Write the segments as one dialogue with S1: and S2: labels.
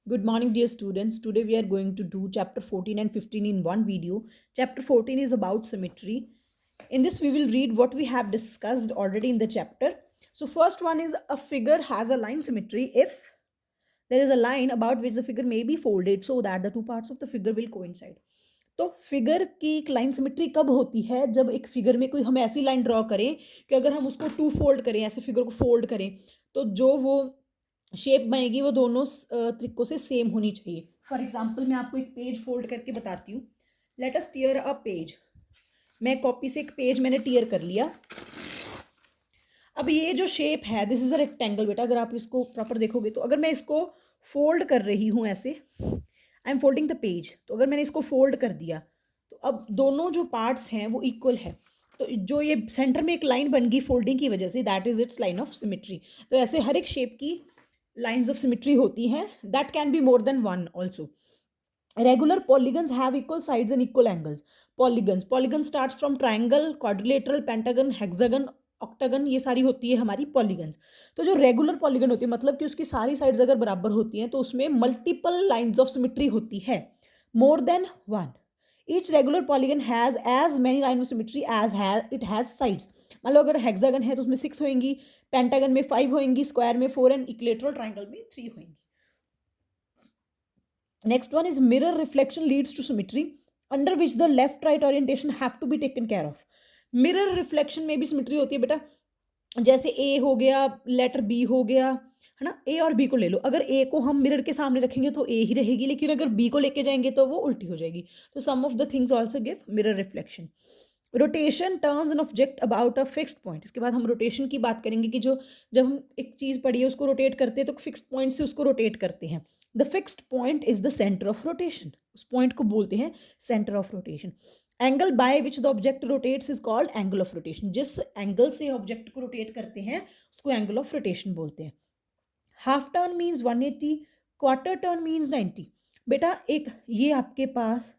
S1: Good morning, dear students. Today we are going to do chapter 14 and 15 in one video. Chapter 14 is about symmetry. In this, we will read what we have discussed already in the chapter. So, first one is a figure has a line symmetry if there is a line about which the figure may be folded so that the two parts of the figure will coincide. तो figure की एक line symmetry कब होती है? जब एक figure में कोई हम ऐसी लाइन ड्रॉ करें कि अगर हम उसको टू फोल्ड करें, ऐसे फिगर को फोल्ड करें, तो जो वो शेप बनेगी वो दोनों तरीकों से सेम होनी चाहिए. फॉर एग्जाम्पल मैं आपको एक पेज फोल्ड करके बताती हूँ. Let us tear a page. मैं कॉपी से एक पेज मैंने टीयर कर लिया. अब ये जो शेप है, दिस इज अ रेक्टेंगल. बेटा अगर आप इसको प्रॉपर देखोगे तो अगर मैं इसको फोल्ड कर रही हूँ ऐसे, I am folding the page, तो अगर मैंने इसको फोल्ड कर दिया तो अब दोनों जो पार्ट्स हैं वो इक्वल है. तो जो ये सेंटर में एक लाइन बन गई फोल्डिंग की वजह से, that is it's line of symmetry. तो ऐसे हर एक शेप की लाइन्स ऑफ सिमेट्री होती हैं. That can be more than one also. Regular polygons have equal sides and equal angles. Polygon starts from triangle, quadrilateral, pentagon, hexagon, octagon, ये सारी होती है हमारी पॉलीगन्स. तो जो रेगुलर पॉलीगन होती है मतलब कि उसकी सारी साइड्स अगर बराबर होती हैं तो उसमें मल्टीपल लाइंस ऑफ सिमेट्री होती है, more than one. Each regular polygon has as many line of symmetry as it has sides. मान लो अगर हेक्सागन है तो उसमें 6 होंगी, पेंटागन में 5 होंगी, स्क्वायर में 4 एंड इक्विलेटरल ट्राइंगल में 3 होंगी. Next one is mirror reflection leads to symmetry, under which the left right orientation have to be taken care of. Mirror reflection में भी सिमेट्री होती है बेटा. जैसे ए हो गया, लेटर बी हो गया, है ना. ए और बी को ले लो. अगर ए को हम मिरर के सामने रखेंगे तो ए ही रहेगी, लेकिन अगर बी को लेके जाएंगे तो वो उल्टी हो जाएगी. तो some of the things also give mirror reflection. Rotation turns an object about a fixed point. इसके बाद हम रोटेशन की बात करेंगे कि जो जब हम एक चीज़ पढ़ी है उसको रोटेट करते हैं तो फिक्स्ड पॉइंट से उसको रोटेट करते हैं. The fixed point is the centre of rotation. उस पॉइंट को बोलते हैं centre of rotation. Angle by which the object rotates is called angle of rotation. जिस एंगल से ऑब्जेक्ट को रोटेट करते हैं उसको एंगल ऑफ रोटेशन बोलते हैं. Half turn means 180, quarter turn means 90. बेटा एक ये आपके पास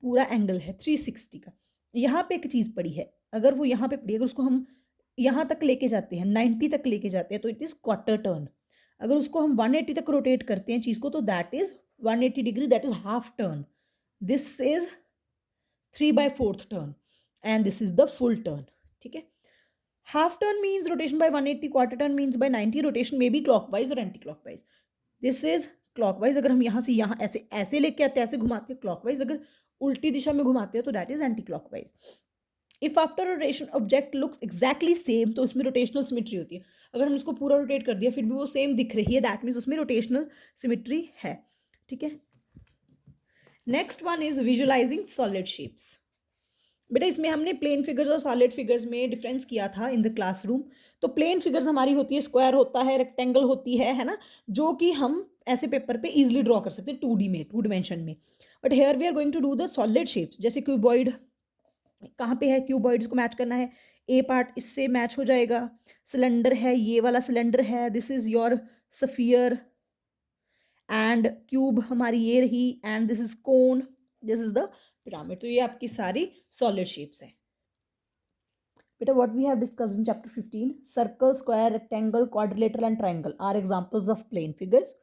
S1: पूरा एंगल है 360 का. यहाँ पे एक चीज़ पड़ी है, अगर वो यहाँ पे पड़ी, अगर उसको हम यहाँ तक लेके जाते हैं, 90 तक लेके जाते हैं, तो इट इज़ क्वार्टर टर्न. अगर उसको हम 180 तक रोटेट करते हैं चीज़ को, तो that is 180 degree, that is half turn. This is 3/4 turn and this is the full turn. ठीक है. Half turn means rotation bye 180, quarter turn means by 90. Rotation में भी क्लॉकवाइज और anti clockwise. This is clockwise. अगर हम यहाँ से यहाँ ऐसे ऐसे लेके आते हैं, ऐसे घुमाते हैं क्लॉकवाइज. अगर उल्टी दिशा में घुमाते हैं तो that is anti clockwise. If after rotation object looks exactly same, तो उसमें रोटेशनल सिमेट्री होती है. अगर हम उसको पूरा रोटेट कर दिया फिर भी वो सेम दिख रही है, दैट मीन्स उसमें रोटेशनल सिमेट्री है. ठीक है. Next one is visualising solid shapes. बेटा इसमें हमने प्लेन फिगर्स और सॉलिड फिगर्स में डिफरेंस किया था इन द क्लासरूम. तो प्लेन फिगर्स हमारी होती है, स्क्वायर होता है, रेक्टेंगल होती है ना, जो कि हम ऐसे पेपर पे इजीली ड्रॉ कर सकते हैं 2D में, 2 डिमेंशन में. But here we are going to do the solid shapes. जैसे क्यूबॉइड कहाँ पे है, क्यूबॉइड को मैच करना है, ए पार्ट इससे मैच हो जाएगा. सिलेंडर है, ये वाला सिलेंडर है, this is your sphere. And cube हमारी ये रही, and this is cone, this is the pyramid. तो ये आपकी सारी सॉलिड शेप्स है. बेटा what we have discussed in chapter 15, circle, square, rectangle, quadrilateral and triangle are examples of plane figures.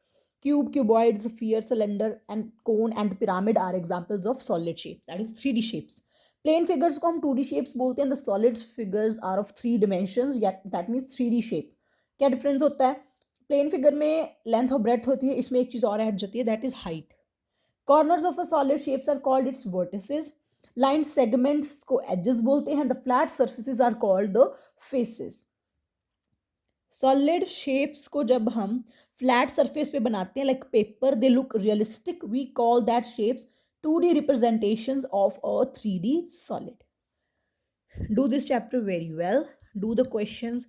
S1: Cube, cuboid, sphere, cylinder and cone and pyramid are examples of solid shape, that is 3D shapes. Plane figures को हम 2D shapes बोलते हैं. The solid figures are of 3 dimensions, yet that means 3D shape. क्या difference होता है? Plane figure में length और breadth होती है, इसमें एक चीज़ और ऐड होती है, that is height. Corners of a solid shapes are called its vertices. Line segments को एजेस बोलते हैं. The flat surfaces are called the faces. Solid shapes को जब हम फ्लैट सरफेस पे बनाते हैं like paper, they look realistic. We call that shapes 2D representations of a 3D solid. Do this chapter very well. Do the questions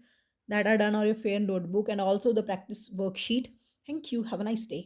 S1: that are done on your fair notebook and also the practice worksheet. Thank you. Have a nice day.